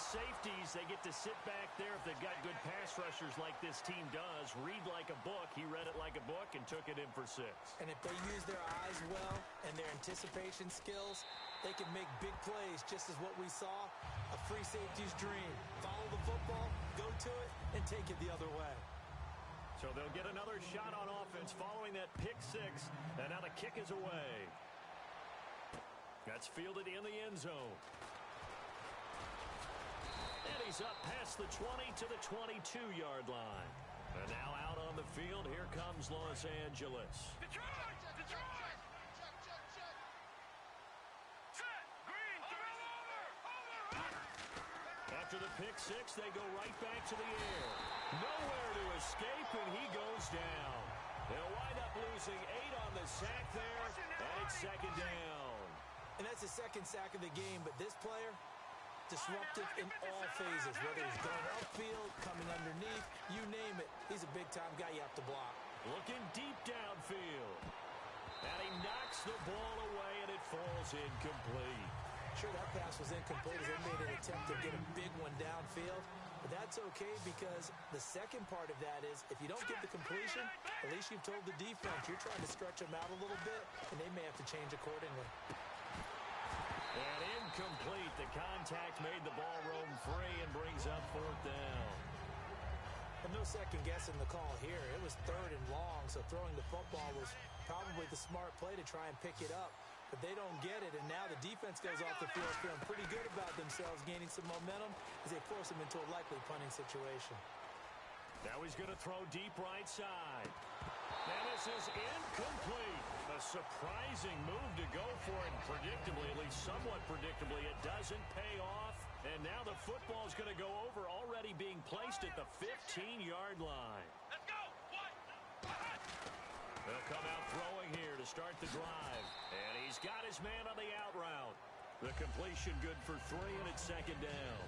safeties, they get to sit back there if they've got good pass rushers like this team does. Read like a book. He read it like a book and took it in for 6. And if they use their eyes well and their anticipation skills, they can make big plays, just as what we saw, a free safety's dream. Follow the football, go to it, and take it the other way. So they'll get another shot on offense following that pick 6, and now the kick is away. That's fielded in the end zone. And he's up past the 20 to the 22-yard line. And now out on the field, here comes Los Angeles. Detroit! Detroit! Set! Green! After the pick 6, they go right back to the air. Nowhere to escape, and he goes down. They'll wind up losing 8 on the sack there, and it's 2nd down. And that's the 2nd sack of the game, but this player, disruptive in all phases, whether he's going upfield, coming underneath, you name it. He's a big-time guy you have to block. Looking deep downfield. And he knocks the ball away, and it falls incomplete. Sure, that pass was incomplete as they made an attempt to get a big one downfield. But that's okay because the second part of that is if you don't get the completion, at least you've told the defense you're trying to stretch them out a little bit, and they may have to change accordingly. And incomplete. The contact made the ball roam free and brings up 4th down. And no second guessing the call here. It was 3rd and long, so throwing the football was probably the smart play to try and pick it up. But they don't get it, and now the defense goes off the field feeling pretty good about themselves, gaining some momentum as they force them into a likely punting situation. Now he's going to throw deep right side. And this is incomplete. A surprising move to go for it. Predictably, at least somewhat predictably, it doesn't pay off. And now the football is going to go over, already being placed at the 15-yard line. Let's go! They'll come out throwing here to start the drive. And he's got his man on the out route. The completion good for 3, and it's 2nd down.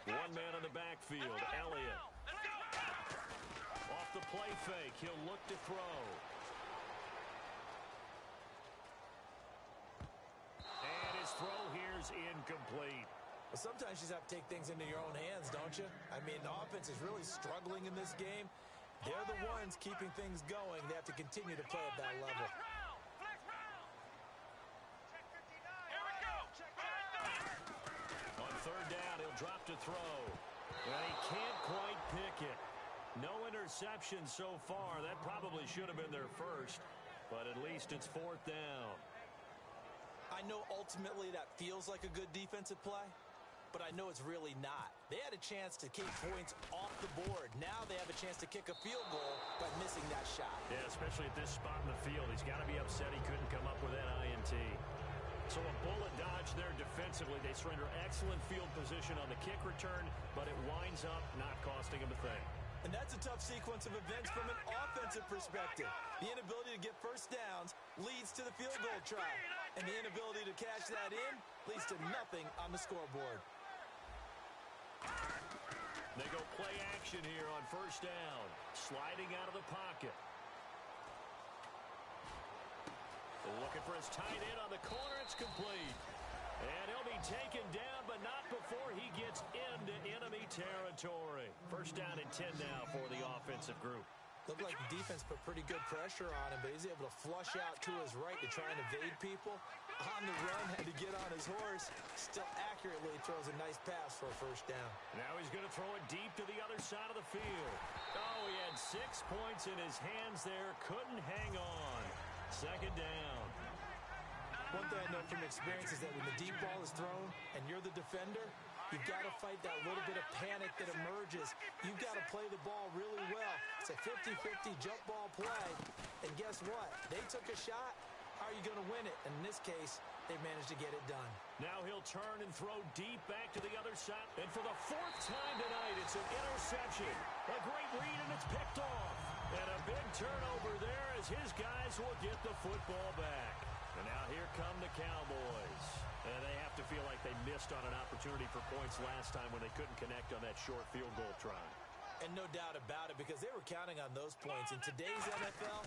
One man in the backfield, Elliott. Off the play fake, he'll look to throw. And his throw here's incomplete. Well, sometimes you just have to take things into your own hands, don't you? I mean, the offense is really struggling in this game. They're the ones keeping things going. They have to continue to play at that level. On 3rd down, he'll drop to throw. And he can't quite pick it. No interception so far. That probably should have been their first. But at least it's 4th down. I know ultimately that feels like a good defensive play, but I know it's really not. They had a chance to keep points off the board. Now they have a chance to kick a field goal by missing that shot. Yeah, especially at this spot in the field. He's got to be upset he couldn't come up with that INT. So a bullet dodge there defensively. They surrender excellent field position on the kick return, but it winds up not costing him a thing. And that's a tough sequence of events from an offensive perspective. The inability to get first downs leads to the field goal try. And the inability to cash that in leads to nothing on the scoreboard. They go play action here on 1st down. Sliding out of the pocket. Looking for his tight end on the corner. It's complete. And he'll be taken down, but not before he gets into enemy territory. 1st down and 10 now for the offensive group. Looked like the defense put pretty good pressure on him, but he's able to flush out to his right to try and evade people. On the run, had to get on his horse. Still accurately throws a nice pass for a 1st down. Now he's going to throw it deep to the other side of the field. Oh, he had 6 points in his hands there. Couldn't hang on. 2nd down. One thing I know from experience is that when the deep ball is thrown and you're the defender, you've got to fight that little bit of panic that emerges. You've got to play the ball really well. It's a 50-50 jump ball play. And guess what? They took a shot. How are you going to win it? And in this case, they managed to get it done. Now he'll turn and throw deep back to the other side. And for the 4th time tonight, it's an interception. A great read, and it's picked off. And a big turnover there as his guys will get the football back. And now here come the Cowboys. And they have to feel like they missed on an opportunity for points last time when they couldn't connect on that short field goal try. And no doubt about it, because they were counting on those points. In today's NFL,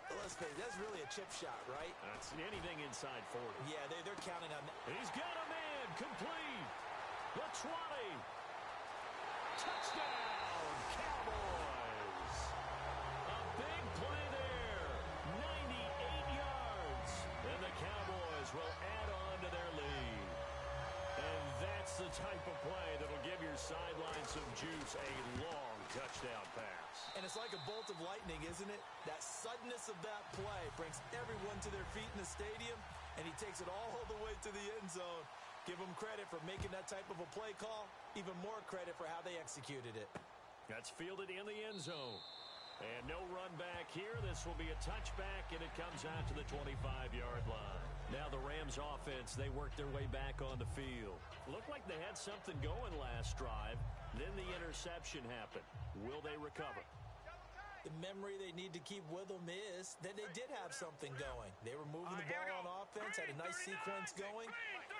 Well, let's face it, that's really a chip shot, right? That's anything inside 40. Yeah, they're counting on that. He's got a man, complete. The 20. Touchdown, Cowboys. A big play there. 98 yards. And the Cowboys will add on to their lead. And that's the type of play that'll give your sideline some juice, a long touchdown pass. And it's like a bolt of lightning, isn't it? That suddenness of that play brings everyone to their feet in the stadium, and he takes it all the way to the end zone. Give him credit for making that type of a play call. Even more credit for how they executed it. That's fielded in the end zone. And no run back here. This will be a touchback, and it comes out to the 25-yard line. Now the Rams offense, they work their way back on the field. Looked like they had something going last drive. Then the interception happened. Will they recover? The memory they need to keep with them is that they did have something going. They were moving the ball on offense, had a nice sequence going.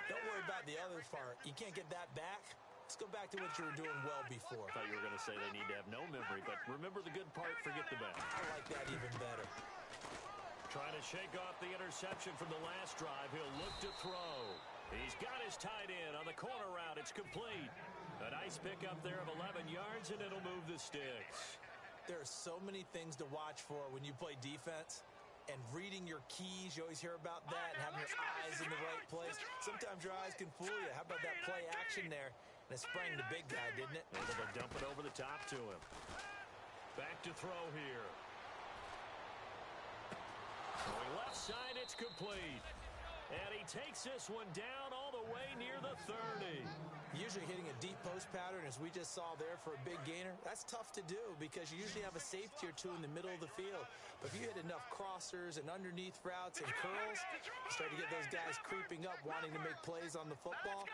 Don't worry about the other part. You can't get that back. Let's go back to what you were doing well before. I thought you were going to say they need to have no memory, but remember the good part, forget the bad. I like that even better. Trying to shake off the interception from the last drive. He'll look to throw. He's got his tight end on the corner route. It's complete. A nice pickup there of 11 yards, and it'll move the sticks. There are so many things to watch for when you play defense. And reading your keys, you always hear about that, and having your eyes in the right place. Sometimes your eyes can fool you. How about that play action there? And it sprang the big guy, didn't it? Able to dump it over the top to him. Back to throw here. Going left side, it's complete. And he takes this one down all the way near the 30. Usually hitting a deep post pattern, as we just saw there for a big gainer, that's tough to do because you usually have a safety or two in the middle of the field. But if you hit enough crossers and underneath routes and curls, you start to get those guys creeping up, wanting to make plays on the football.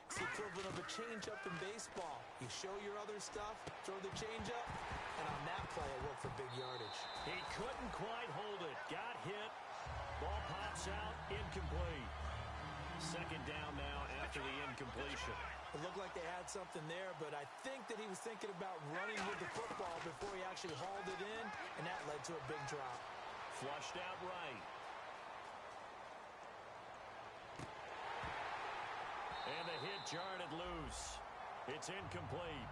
It's the equivalent of a changeup in baseball. You show your other stuff, throw the changeup, and on that play, it worked for big yardage. He couldn't quite hold it. Got hit. Ball pops out. Incomplete. Second down now after the incompletion. It looked like they had something there, but I think that he was thinking about running with the football before he actually hauled it in, and that led to a big drop. Flushed out right. And the hit jarred it loose. It's incomplete.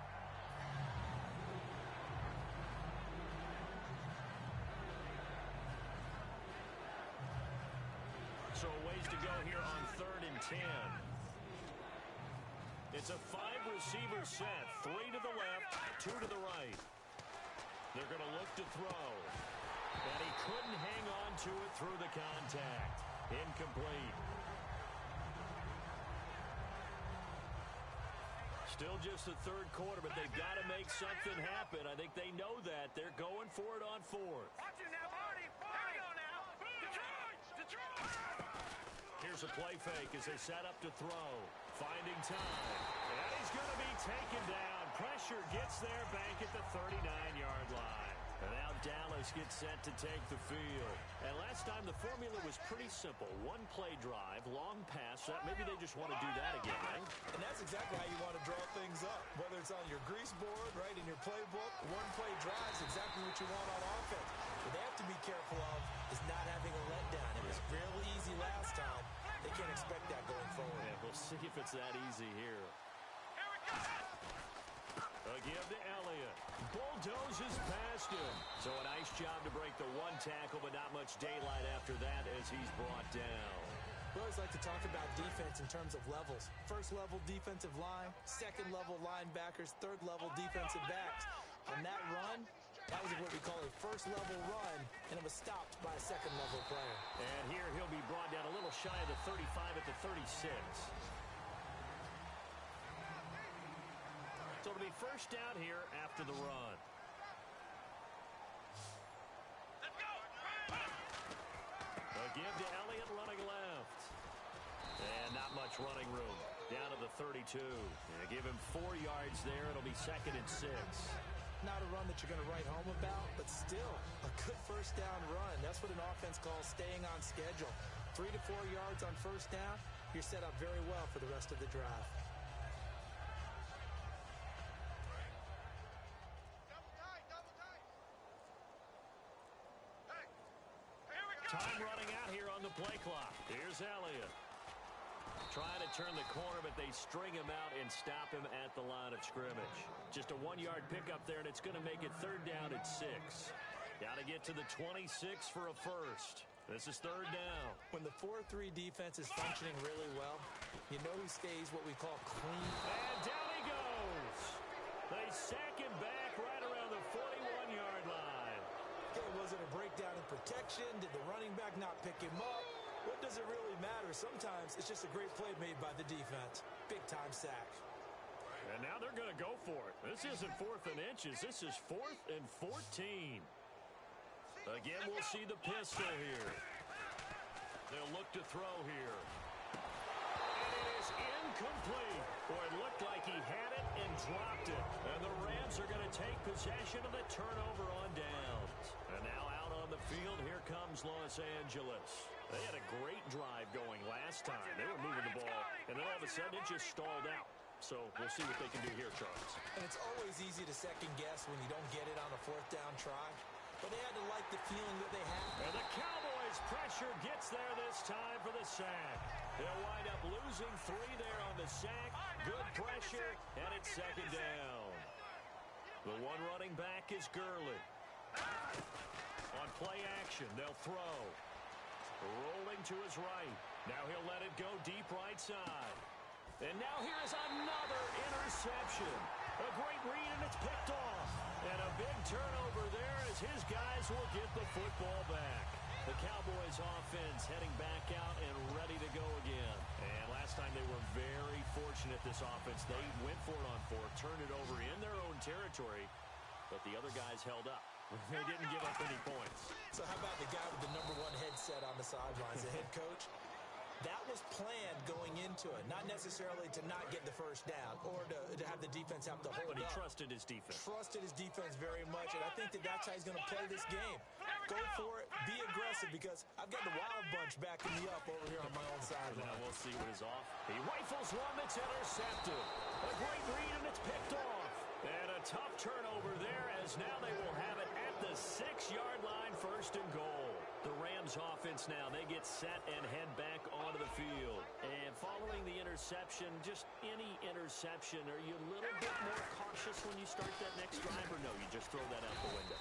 So a ways to go here on 3rd and 10. It's a 5-receiver set. 3 to the left, 2 to the right. They're going to look to throw. And he couldn't hang on to it through the contact. Incomplete. Still just the 3rd quarter, but they've got to make something happen. I think they know that. They're going for it on 4th. Watch it now, Marty. Here we go now. Detroit! Detroit! Here's a play fake as they set up to throw. Finding time. And he's going to be taken down. Pressure gets there back at the 39-yard line. And now Dallas gets set to take the field. And last time the formula was pretty simple. One play drive, long pass. Maybe they just want to do that again, right? And that's exactly how you want to draw things up. Whether it's on your grease board, right, in your playbook, one play drive is exactly what you want on offense. What they have to be careful of is not having a letdown. It was real easy last time. They can't expect that going forward. Yeah, we'll see if it's that easy here. Here we go! A give to Elliott. Bulldozes past him. So a nice job to break the one tackle, but not much daylight after that as he's brought down. We always like to talk about defense in terms of levels. First level defensive line, second level linebackers, third level defensive backs. On that run, that was what we call a first level run, and it was stopped by a second level player. And here he'll be brought down a little shy of the 35 at the 36. So it'll be first down here after the run. Let's go! A give to Elliott running left. And not much running room. Down to the 32. And give him 4 yards there. It'll be 2nd and 6. Not a run that you're going to write home about, but still a good first down run. That's what an offense calls staying on schedule. 3 to 4 yards on first down, you're set up very well for the rest of the drive. Double tight, double tight. Hey! Time running out here on the play clock. Here's Elliott. Trying to turn the corner, but they string him out and stop him at the line of scrimmage. Just a 1-yard pickup there, and it's going to make it third down at 6. Got to get to the 26 for a first. This is third down. When the 4-3 defense is functioning really well, you know who stays what we call clean. And down he goes. They sack him back right around the 41-yard line. Okay, was it a breakdown in protection? Did the running back not pick him up? What does it really matter? Sometimes it's just a great play made by the defense. Big-time sack. And now they're going to go for it. This isn't 4th and inches. This is 4th and 14. Again, we'll see the pistol here. They'll look to throw here. And it is incomplete. Boy, it looked like he had it and dropped it. And the Rams are going to take possession of the turnover on downs. And now out on the field, here comes Los Angeles. They had a great drive going last time. They were moving the ball, and then all of a sudden it just stalled out. So we'll see what they can do here, Charles. And it's always easy to second guess when you don't get it on a 4th down try. But they had to like the feeling that they had. And the Cowboys' pressure gets there this time for the sack. They'll wind up losing 3 there on the sack. Good pressure, and it's second down. The one running back is Gurley. On play action, they'll throw. Rolling to his right. Now he'll let it go deep right side. And now here is another interception. A great read, and it's picked off. And a big turnover there as his guys will get the football back. The Cowboys offense heading back out and ready to go again. And last time they were very fortunate, this offense. They went for it on 4th, turned it over in their own territory, but the other guys held up. They didn't give up any points. So how about the guy with the #1 headset on the sidelines, the head coach? That was planned going into it, not necessarily to not get the first down or to have the defense have to hold But he up. trusted his defense. Trusted his defense very much, and I think that's how he's going to play this game. Go for it, be aggressive, because I've got the Wild Bunch backing me up over here on my own sideline. Now we'll see what is off. He rifles one that's intercepted. A great read, and it's picked off. And a tough turnover there, as now they will have it at the 6-yard line, 1st and goal. The Rams offense now, they get set and head back onto the field. And following the interception, just any interception, are you a little bit more cautious when you start that next drive, or no, you just throw that out the window?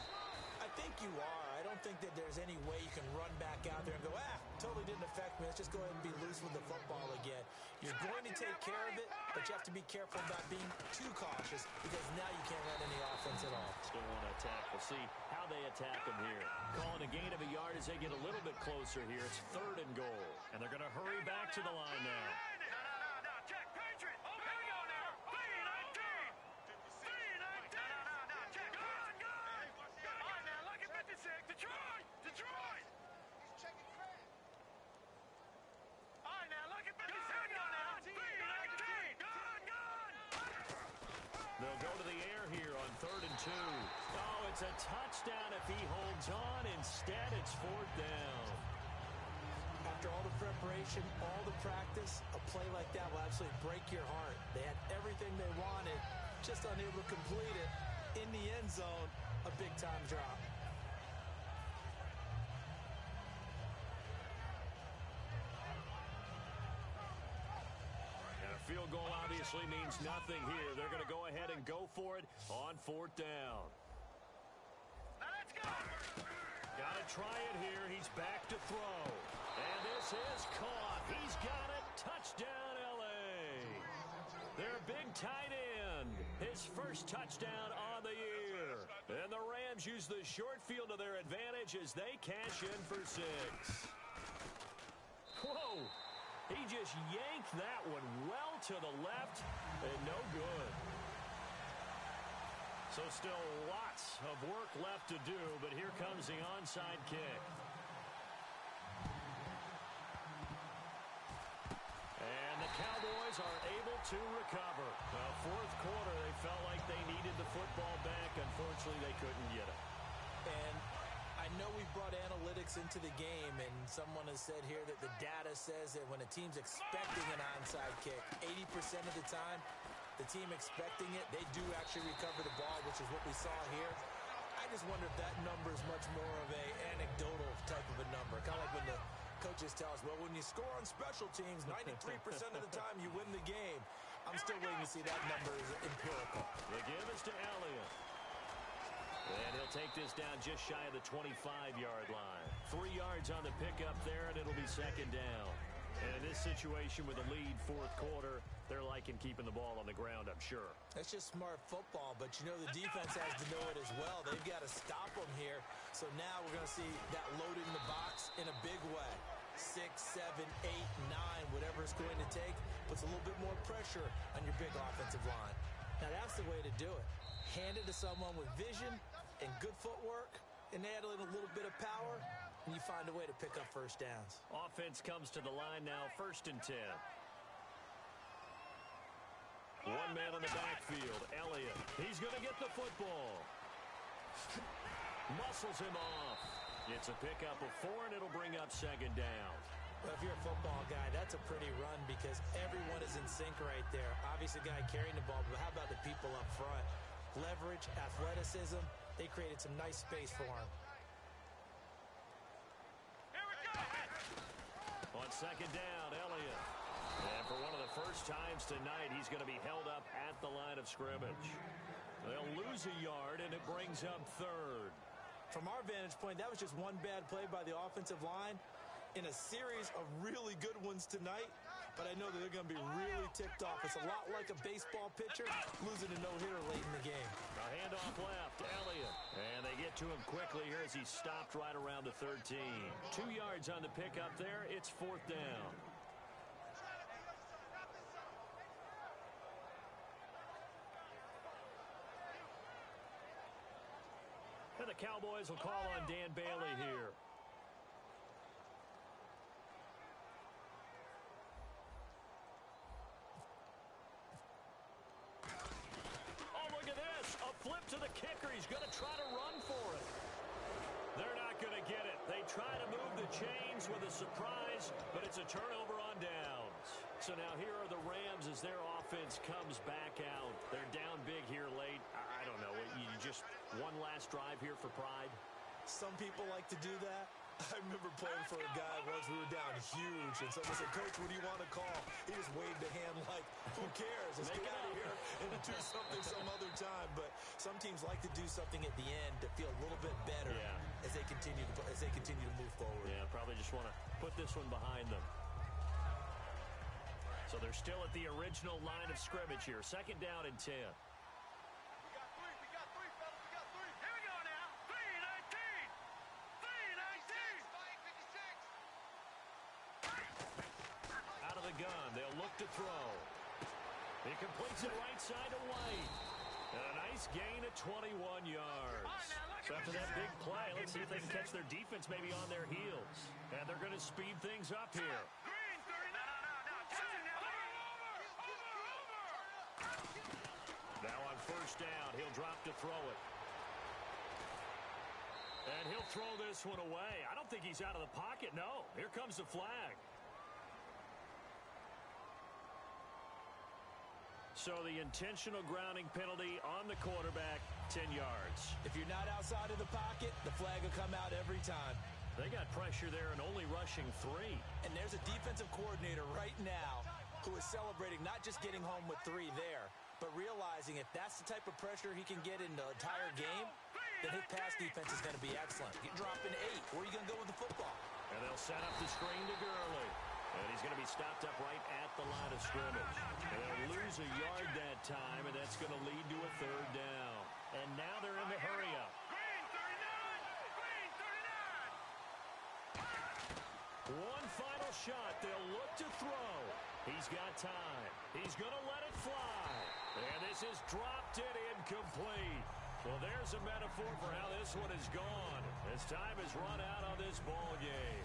I think you are. I don't think that there's any way you can run back out there and go, totally didn't affect me. Let's just go ahead and be loose with the football again. You're going to take care of it, but you have to be careful about being too cautious, because now you can't run any offense at all. Still want to attack. We'll see how they attack them here. Calling a gain of a yard as they get a little bit closer here. It's 3rd and goal. And they're going to hurry back to the line now. No, check, Patriot. Oh, here we go now. 3-19. 3-19. No, check. Good. All right, now, look at 56. Detroit. He's checking credit. All right, now, look at 56. Here we go now. 3-19. Good. They'll go to the air here on 3rd and 2. Oh, it's a touchdown if he holds on. Instead, it's 4th down. After all the preparation, all the practice, a play like that will absolutely break your heart. They had everything they wanted, just unable to complete it. In the end zone, a big-time drop. And a field goal obviously means nothing here. They're going to go ahead and go for it on 4th down. Now, let's go. Got to try it here. He's back to throw. And this is caught. He's got it. Touchdown, L.A. Their big tight end. His first touchdown on the year. And the Rams use the short field to their advantage as they cash in for 6. Whoa. He just yanked that one well to the left and no good. So still lots of work left to do, but here comes the onside kick. And the Cowboys are able to recover. Well, 4th quarter, they felt like they needed the football back. Unfortunately, they couldn't get it. And I know we've brought analytics into the game, and someone has said here that the data says that when a team's expecting an onside kick, 80% of the time, the team expecting it, they do actually recover the ball, which is what we saw here. I just wonder if that number is much more of a anecdotal type of a number. Kind of like when the coaches tell us, well, when you score on special teams, 93% of the time you win the game. I'm still waiting to see that number is empirical. The give is to Elliott. And he'll take this down just shy of the 25-yard line. 3 yards on the pickup there, and it'll be second down. And in this situation with a lead fourth quarter, they're liking keeping the ball on the ground, I'm sure. That's just smart football, but you know the defense has to know it as well. They've got to stop them here. So now we're going to see that loading the box in a big way. 6, 7, 8, 9, whatever it's going to take, puts a little bit more pressure on your big offensive line. Now that's the way to do it. Hand it to someone with vision and good footwork, and add in a little bit of power, and you find a way to pick up first downs. Offense comes to the line now, 1st and 10. One man on the backfield, Elliott. He's going to get the football. Muscles him off. It's a pickup of 4, and it'll bring up second down. Well, if you're a football guy, that's a pretty run because everyone is in sync right there. Obviously, the guy carrying the ball, but how about the people up front? Leverage, athleticism, they created some nice space for him. Here we go. On second down, Elliott. And for one of the first times tonight, he's going to be held up at the line of scrimmage. They'll lose a yard, and it brings up 3rd. From our vantage point, that was just one bad play by the offensive line in a series of really good ones tonight, but I know that they're going to be really ticked off. It's a lot like a baseball pitcher losing a no-hitter late in the game. A handoff left, Elliott. And they get to him quickly here as he stopped right around the 13. 2 yards on the pickup there. It's 4th down. And the Cowboys will call on Dan Bailey here. Oh, look at this. A flip to the kicker. He's going to try to run for it. They're not going to get it. They try to move the chains with a surprise, but it's a turnover on downs. So now here are the Rams as their offense comes back out. They're down big here late. I don't know. You just one last drive here for pride. Some people like to do that. I remember playing for a guy once. We were down huge, and someone said, Coach, what do you want to call? He just waved a hand like, who cares? Let's get out of here and do something some other time. But some teams like to do something at the end to feel a little bit better as they continue to move forward. Yeah, probably just want to put this one behind them. So they're still at the original line of scrimmage here. 2nd down and 10. We got 3, fellas. We got 3. Here we go now. 3-19. 3-19. Out of the gun. They'll look to throw. He completes it right side to White. And a nice gain of 21 yards. So after that big play, let's see if they can catch their defense maybe on their heels. And they're going to speed things up here. Now on 1st down, he'll drop to throw it. And he'll throw this one away. I don't think he's out of the pocket. No, here comes the flag. So the intentional grounding penalty on the quarterback, 10 yards. If you're not outside of the pocket, the flag will come out every time. They got pressure there and only rushing 3. And there's a defensive coordinator right now who is celebrating not just getting home with 3 there, but realizing if that's the type of pressure he can get in the entire game, then his pass defense is going to be excellent. You're dropping 8. Where are you going to go with the football? And they'll set up the screen to Gurley. And he's going to be stopped up right at the line of scrimmage. And they'll lose a yard that time, and that's going to lead to a 3rd down. And now they're in the hurry-up. One final shot. They'll look to throw. He's got time. He's going to let it fly. And this is dropped it incomplete. Well, there's a metaphor for how this one is gone. As time has run out on this ball game.